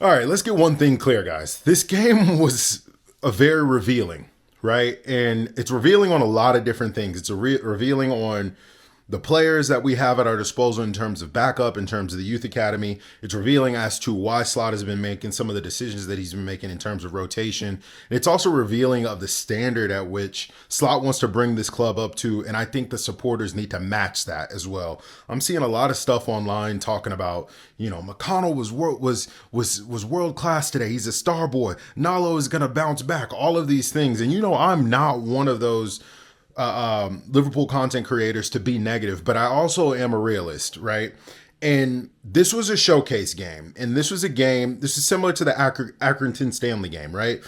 All right, let's get one thing clear, guys. This game was a very revealing, right? And it's revealing on a lot of different things. It's revealing on the players that we have at our disposal in terms of backup, in terms of the youth academy. It's revealing as to why Slot has been making some of the decisions that he's been making in terms of rotation. And it's also revealing of the standard at which Slot wants to bring this club up to. And I think the supporters need to match that as well. I'm seeing a lot of stuff online talking about, McConnell was world class today. He's a star boy. Nalo is going to bounce back. All of these things. And I'm not one of those Liverpool content creators to be negative, but I also am a realist, right? And this was a showcase game. And this is similar to the Accrington Stanley game, right?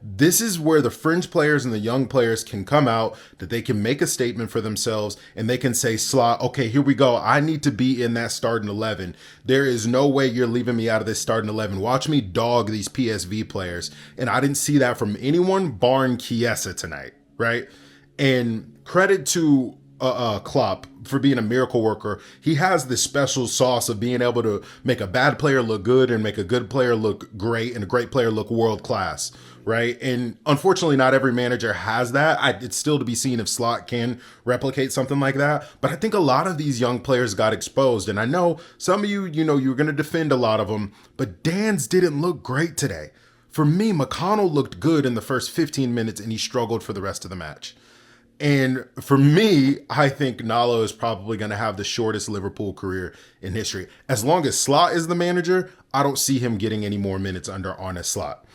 This is where the fringe players and the young players can come out, that they can make a statement for themselves and they can say, Slot, okay, here we go. I need to be in that starting 11. There is no way you're leaving me out of this starting 11. Watch me dog these PSV players. And I didn't see that from anyone barring Chiesa tonight, right? And credit to Klopp for being a miracle worker. He has this special sauce of being able to make a bad player look good and make a good player look great and a great player look world class, right? And unfortunately, not every manager has that. It's still to be seen if Slot can replicate something like that. But I think a lot of these young players got exposed. And I know some of you, you're going to defend a lot of them, but Dan's didn't look great today. For me, McConnell looked good in the first 15 minutes and he struggled for the rest of the match. And for me, I think Nalo is probably going to have the shortest Liverpool career in history. As long as Slot is the manager, I don't see him getting any more minutes under Arne Slot.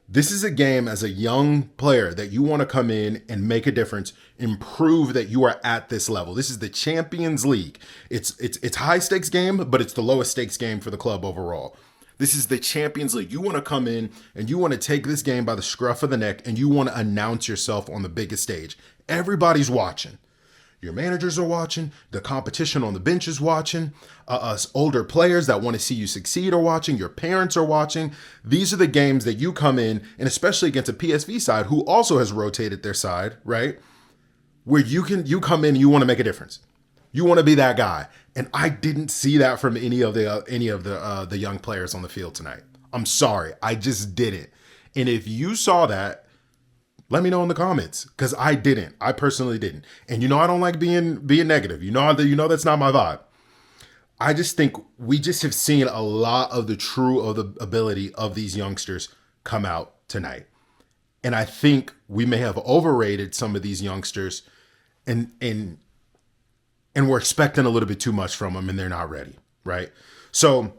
This is a game as a young player that you want to come in and make a difference and prove that you are at this level. This is the Champions League. It's high stakes game, but it's the lowest stakes game for the club overall. This is the Champions League. You want to come in and you want to take this game by the scruff of the neck and you want to announce yourself on the biggest stage. Everybody's watching. Your managers are watching. The competition on the bench is watching. Us older players that want to see you succeed are watching. Your parents are watching. These are the games that you come in, and especially against a PSV side who also has rotated their side, right? Where you come in and you want to make a difference. You want to be that guy. And I didn't see that from any of the young players on the field tonight. I'm sorry. I just didn't. And if you saw that, let me know in the comments, because I didn't. I personally didn't. And I don't like being negative. That's not my vibe. I just think we just have seen a lot of the ability of these youngsters come out tonight. And I think we may have overrated some of these youngsters and we're expecting a little bit too much from them and they're not ready, right? So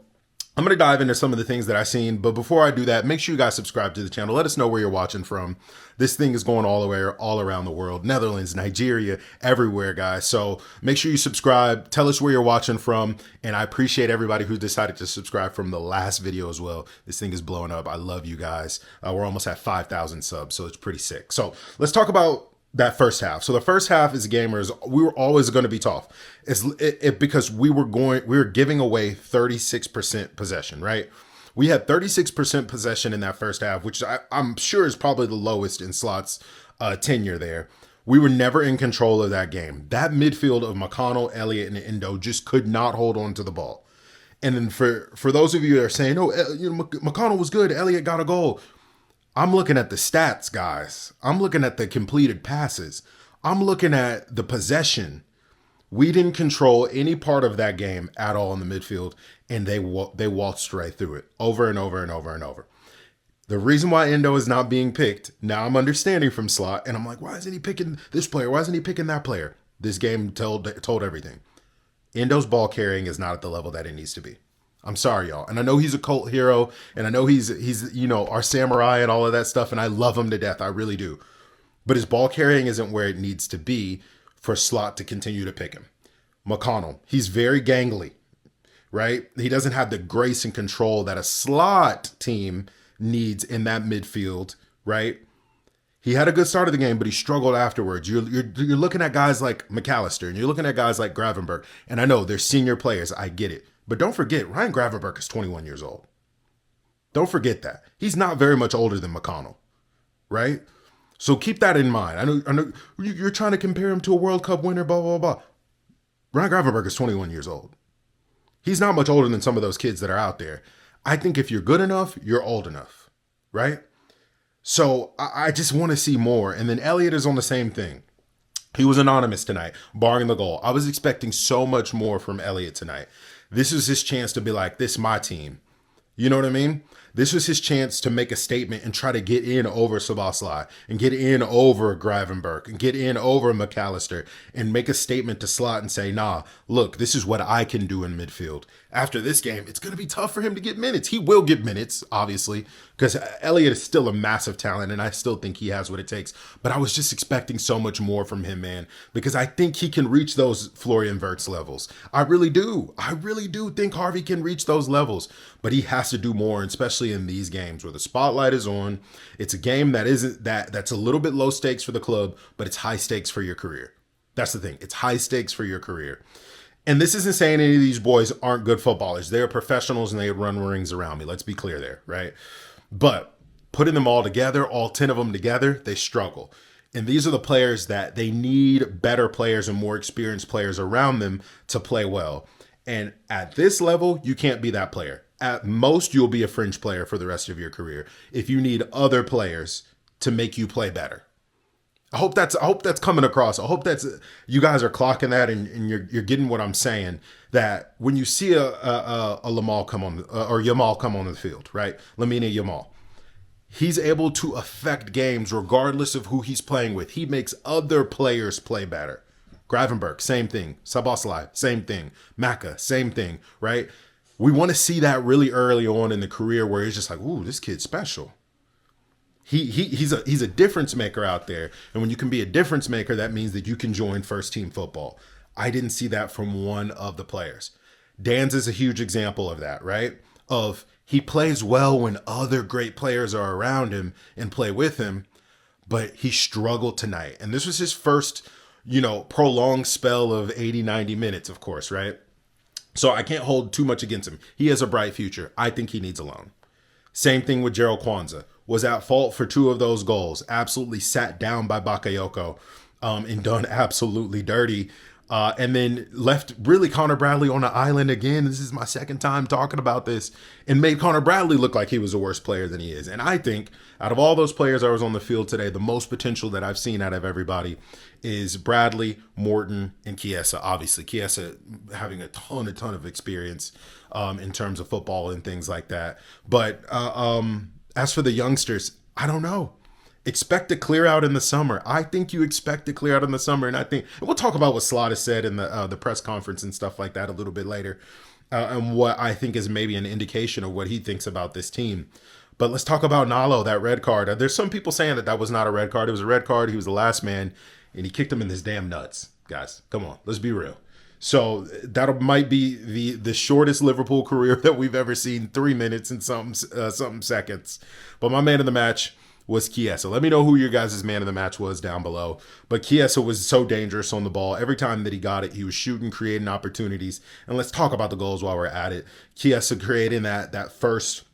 I'm going to dive into some of the things that I've seen. But before I do that, make sure you guys subscribe to the channel. Let us know where you're watching from. This thing is going all around the world. Netherlands, Nigeria, everywhere, guys. So make sure you subscribe. Tell us where you're watching from. And I appreciate everybody who decided to subscribe from the last video as well. This thing is blowing up. I love you guys. We're almost at 5,000 subs, so it's pretty sick. So let's talk about that first half. So the first half as gamers, we were always going to be tough. Because we were giving away 36% possession, right? We had 36% possession in that first half, which I'm sure is probably the lowest in Slot's tenure there. We were never in control of that game. That midfield of McConnell, Elliott, and Endo just could not hold on to the ball. And then for those of you that are saying, oh, McConnell was good, Elliott got a goal. I'm looking at the stats, guys. I'm looking at the completed passes. I'm looking at the possession. We didn't control any part of that game at all in the midfield, and they waltzed right through it over and over and over and over. The reason why Endo is not being picked, now I'm understanding from Slot, and I'm like, why isn't he picking this player? Why isn't he picking that player? This game told everything. Endo's ball carrying is not at the level that it needs to be. I'm sorry, y'all. And I know he's a cult hero, and I know he's our samurai and all of that stuff, and I love him to death. I really do. But his ball carrying isn't where it needs to be for Slot to continue to pick him. McConnell, he's very gangly, right? He doesn't have the grace and control that a Slot team needs in that midfield, right? He had a good start of the game, but he struggled afterwards. You're looking at guys like McAllister, and you're looking at guys like Gravenberch, and I know they're senior players. I get it. But don't forget, Ryan Gravenberch is 21 years old. Don't forget that. He's not very much older than McConnell, right? So keep that in mind. I know you're trying to compare him to a World Cup winner, blah, blah, blah. Ryan Gravenberch is 21 years old. He's not much older than some of those kids that are out there. I think if you're good enough, you're old enough, right? So I just want to see more. And then Elliott is on the same thing. He was anonymous tonight, barring the goal. I was expecting so much more from Elliott tonight. This was his chance to be like, this is my team. You know what I mean? This was his chance to make a statement and try to get in over Szoboszlai and get in over Gravenberch and get in over McAllister and make a statement to Slot and say, nah, look, this is what I can do in midfield. After this game, it's going to be tough for him to get minutes. He will get minutes, obviously, because Elliott is still a massive talent and I still think he has what it takes. But I was just expecting so much more from him, man, because I think he can reach those Florian Wirtz levels. I really do. I really do think Harvey can reach those levels, but he has to do more, especially in these games where the spotlight is on. It's a game that's a little bit low stakes for the club, but it's high stakes for your career. That's the thing. It's high stakes for your career. And this isn't saying any of these boys aren't good footballers. They're professionals and they run rings around me. Let's be clear there, right? But putting them all together, all 10 of them together, they struggle. And these are the players that they need better players and more experienced players around them to play well. And at this level, you can't be that player. At most, you'll be a fringe player for the rest of your career if you need other players to make you play better. I hope that's coming across. I hope that's you guys are clocking that and you're getting what I'm saying. That when you see a Yamal come on the field, right? Lamine Yamal, he's able to affect games regardless of who he's playing with. He makes other players play better. Gravenberch, same thing. Szoboszlai, same thing. Maka, same thing, right? We want to see that really early on in the career where he's just like, ooh, this kid's special. He's a difference maker out there. And when you can be a difference maker, that means that you can join first team football. I didn't see that from one of the players. Dan's is a huge example of that, right? Of he plays well when other great players are around him and play with him, but he struggled tonight. And this was his first, prolonged spell of 80, 90 minutes, of course, right? So I can't hold too much against him. He has a bright future. I think he needs a loan. Same thing with Gerald Kwanzaa. Was at fault for 2 of those goals. Absolutely sat down by Bakayoko and done absolutely dirty. And then left really Connor Bradley on the island again. This is my second time talking about this. And made Connor Bradley look like he was a worse player than he is. And I think out of all those players I was on the field today, the most potential that I've seen out of everybody is Bradley, Morton, and Chiesa. Obviously, Chiesa having a ton of experience in terms of football and things like that. But as for the youngsters, I don't know. Expect to clear out in the summer. I think you expect to clear out in the summer. And I think we'll talk about what Slot has said in the press conference and stuff like that a little bit later. And what I think is maybe an indication of what he thinks about this team. But let's talk about Nalo, that red card. There's some people saying that was not a red card. It was a red card. He was the last man and he kicked him in his damn nuts. Guys, come on. Let's be real. So that might be the shortest Liverpool career that we've ever seen, 3 minutes and something seconds. But my man of the match was Chiesa. Let me know who your guys' man of the match was down below. But Chiesa was so dangerous on the ball. Every time that he got it, he was shooting, creating opportunities. And let's talk about the goals while we're at it. Chiesa creating that first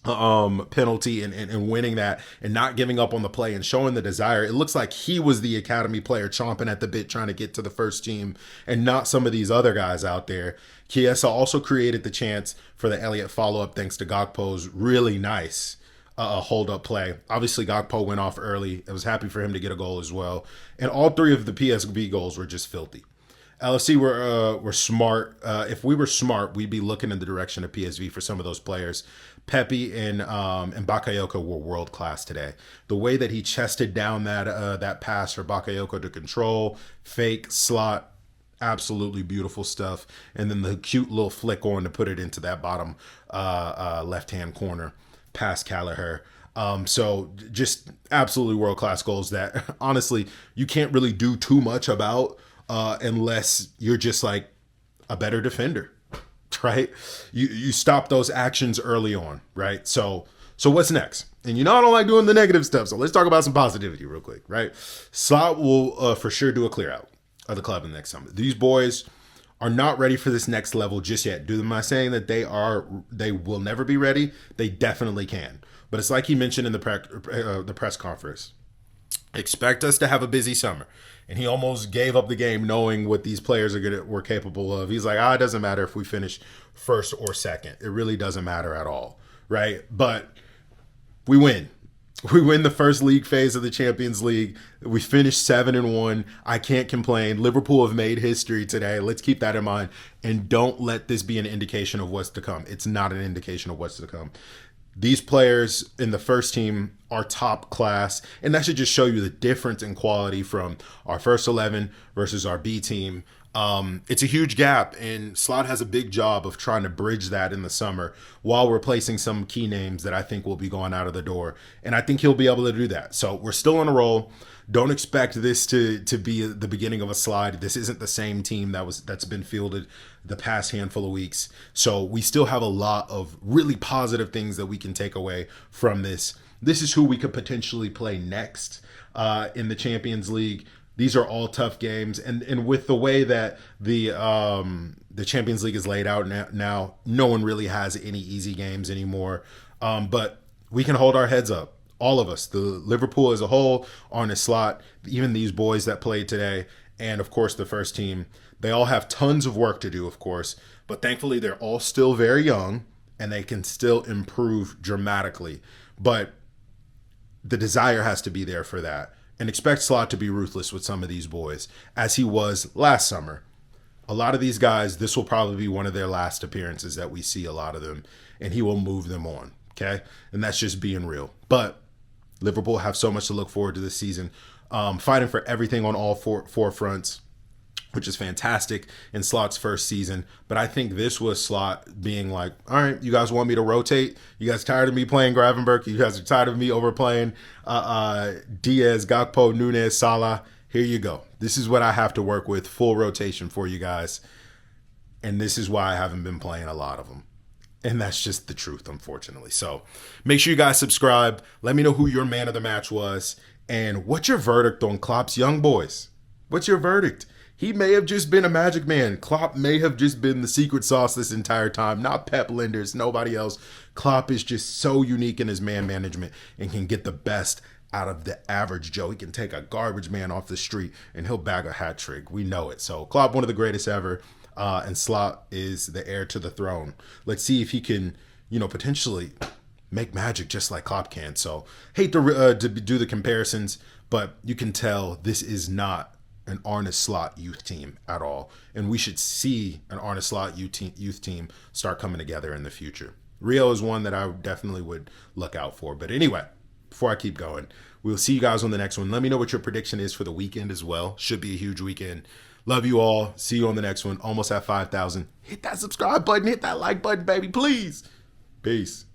penalty and winning that and not giving up on the play and showing the desire. It looks like he was the academy player chomping at the bit trying to get to the first team and not some of these other guys out there. Chiesa also created the chance for the Elliott follow-up thanks to Gakpo's really nice hold-up play. Obviously, Gakpo went off early. I was happy for him to get a goal as well. And all 3 of the PSV goals were just filthy. LFC were smart. If we were smart, we'd be looking in the direction of PSV for some of those players. Pepe and Bakayoko were world class today. The way that he chested down that pass for Bakayoko to control, fake, slot, absolutely beautiful stuff. And then the cute little flick on to put it into that bottom left-hand corner past Callagher. So just absolutely world class goals that honestly you can't really do too much about unless you're just like a better defender. Right? You stop those actions early on, right? So what's next? And I don't like doing the negative stuff, so let's talk about some positivity real quick, right? Slot will for sure do a clear out of the club in the next summer. These boys are not ready for this next level just yet. Am I saying that they will never be ready? They definitely can. But it's like he mentioned in the press conference. Expect us to have a busy summer. And he almost gave up the game knowing what these players were capable of. He's like, it doesn't matter if we finish first or second. It really doesn't matter at all, right? But we win. We win the first league phase of the Champions League. We finished 7-1. I can't complain. Liverpool have made history today. Let's keep that in mind. And don't let this be an indication of what's to come. It's not an indication of what's to come. These players in the first team are top class, and that should just show you the difference in quality from our first 11 versus our B team. It's a huge gap, and Slot has a big job of trying to bridge that in the summer while replacing some key names that I think will be going out of the door, and I think he'll be able to do that. So we're still on a roll. Don't expect this to be the beginning of a slide. This isn't the same team that's been fielded the past handful of weeks. So we still have a lot of really positive things that we can take away from this. This is who we could potentially play next in the Champions League. These are all tough games, and with the way that the Champions League is laid out now, no one really has any easy games anymore. But we can hold our heads up. All of us, the Liverpool as a whole, Arne Slot, even these boys that played today, and of course the first team, they all have tons of work to do, of course, but thankfully they're all still very young and they can still improve dramatically. But the desire has to be there for that. And expect Slot to be ruthless with some of these boys, as he was last summer. A lot of these guys, this will probably be one of their last appearances that we see a lot of them, and he will move them on, okay? And that's just being real. But Liverpool have so much to look forward to this season, fighting for everything on all four fronts, which is fantastic in Slot's first season. But I think this was Slot being like, all right, you guys want me to rotate? You guys tired of me playing Gravenberch? You guys are tired of me overplaying Diaz, Gakpo, Nunez, Salah? Here you go. This is what I have to work with, full rotation for you guys. And this is why I haven't been playing a lot of them. And that's just the truth, unfortunately. So make sure you guys subscribe. Let me know who your man of the match was. And what's your verdict on Klopp's young boys? What's your verdict? He may have just been a magic man. Klopp may have just been the secret sauce this entire time. Not Pep Linders, nobody else. Klopp is just so unique in his man management and can get the best out of the average Joe. He can take a garbage man off the street and he'll bag a hat trick. We know it. So Klopp, one of the greatest ever. And Slot is the heir to the throne. Let's see if he can, potentially make magic just like Klopp can. So hate to do the comparisons, but you can tell this is not an Arne Slot youth team at all. And we should see an Arne Slot youth team start coming together in the future. Rio is one that I definitely would look out for. But anyway, before I keep going, we'll see you guys on the next one. Let me know what your prediction is for the weekend as well. Should be a huge weekend. Love you all. See you on the next one. Almost at 5,000. Hit that subscribe button. Hit that like button, baby, please. Peace.